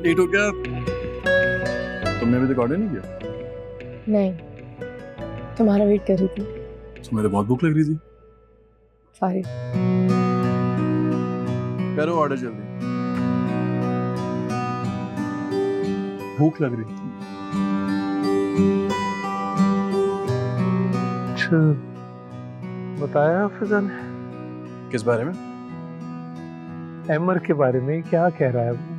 Late हो गया। तुमने अभी तक ऑर्डर नहीं किया? नहीं, तुम्हारा वेट कर रही थी। तुम्हें तो बहुत भूख लग रही थी। सॉरी। करो ऑर्डर जल्दी, भूख लग रही थी। अच्छा, बताया फिजा ने किस बारे में? एमर के बारे में क्या कह रहा है वो?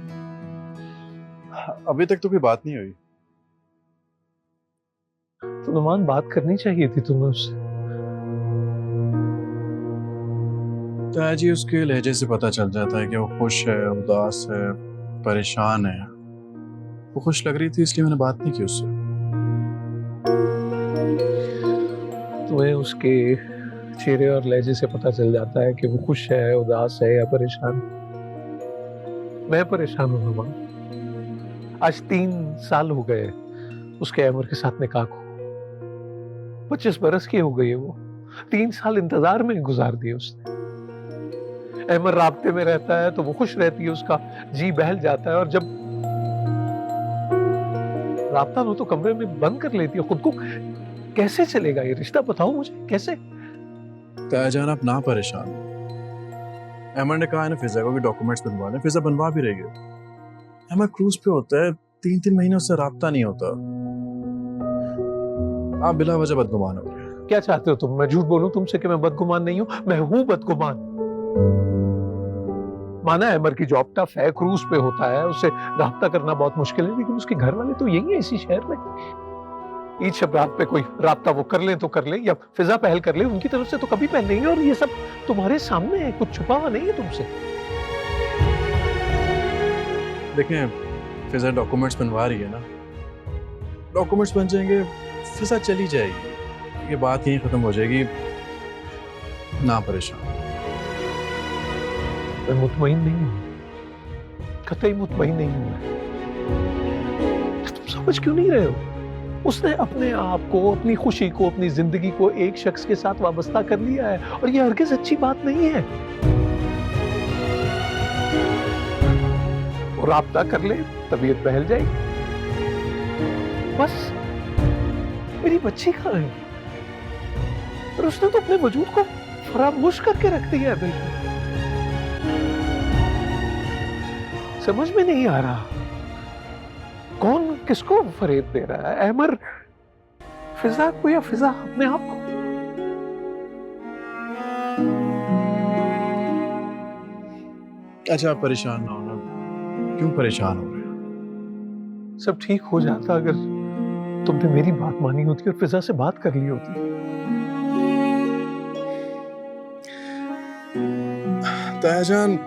अभी तक तो कोई बात नहीं हुई। तो नुमान बात करनी चाहिए थी तुम्हें उससे। ताया जी, उसके लहजे से पता चल जाता है कि वो खुश है, उदास है, परेशान है। वो खुश लग रही थी इसलिए मैंने बात नहीं की उससे। तुम्हें उसके चेहरे और लहजे से पता चल जाता है कि वो खुश है, उदास है या परेशान। मैं परेशान हूं नुमान। आज 3 साल हो गए उसके एमर के साथ निकाह को। 25 बरस की हो गई है वो। 3 साल इंतजार में गुजार दिए उसने। एमर राब्ते में रहता है तो वो खुश रहती है, उसका जी बहल जाता है, और जब राब्ता हो तो कमरे में बंद कर लेती है खुद को। कैसे चलेगा ये रिश्ता, बताओ मुझे कैसे? ताया जान, आप ना परेशान हो। अमर ने कहा है ना फिजा को कि डॉक्यूमेंट्स बनवा लें। फिजा बनवा भी रही है। अमर क्रूज पे होता है, 3-3 महीने उससे राब्ता नहीं होता। आप बिला वजह बदगुमान हो रहे हैं। क्या चाहते हो तुम? मैं झूठ बोलूं तुमसे कि मैं बदगुमान नहीं हूं? मैं हूं बदगुमान। माना है अमर की जॉब टफ है, क्रूज पे होता है, उससे राब्ता करना बहुत मुश्किल है, लेकिन उसके घर वाले तो यही है इसी शहर में। ईद शब रात पे कोई राब्ता वो कर ले तो कर ले, या फिजा पहल कर ले, उनकी तरफ से तो कभी पहल नहीं है। और ये सब तुम्हारे सामने है, कुछ छुपा हुआ नहीं है तुमसे। देखें, फिजा डॉक्यूमेंट्स बनवा रही है ना, डॉक्यूमेंट्स बन जाएंगे, फिजा चली जाएगी, ये बात यहीं खत्म हो जाएगी। ना परेशान। मैं मुतमईन नहीं हूं, कतई मुतमईन नहीं हूं मैं। तुम समझ क्यों नहीं रहे हो? उसने अपने आप को, अपनी खुशी को, अपनी जिंदगी को एक शख्स के साथ वाबस्ता कर लिया है, और ये हरगिज़ अच्छी बात नहीं है। वो राब्ता कर ले, तबीयत बहल जाएगी, बस। मेरी बच्ची कहाँ है? और उसने तो अपने वजूद को फरामोश करके रख दिया है बिल्कुल। समझ में नहीं आ रहा कौन किसको फरेब दे रहा है, अमर फिजा को या फिजा अपने आप को? अच्छा, आप परेशान ना हो ना। क्यों परेशान हो रहे हो? सब ठीक हो जाता अगर तुमने मेरी बात मानी होती और फिजा से बात कर ली होती। ताया जान,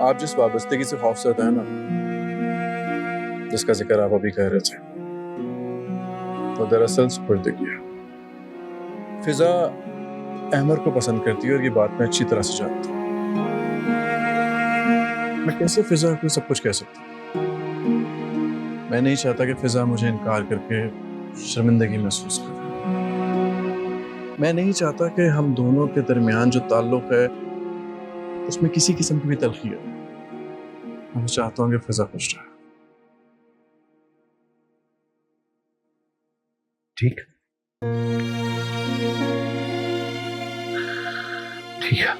आप जिस वाबस्तगी से खौफजदा है ना, जिसका जिक्र आप अभी कह रहे थे, वो दरअसल सुपुर्दगी है। फिजा अहमर को पसंद करती है और ये बात मैं अच्छी तरह से जानता हूँ। मैं कैसे फिजा को सब कुछ कह सकता हूँ? मैं नहीं चाहता कि फिजा मुझे इनकार करके शर्मिंदगी महसूस करे। मैं नहीं चाहता कि हम दोनों के दरमियान जो ताल्लुक है उसमें किसी किस्म की भी तलखी है। मैं चाहता हूँ कि फिजा खुश रहे। ठीक ठीक है।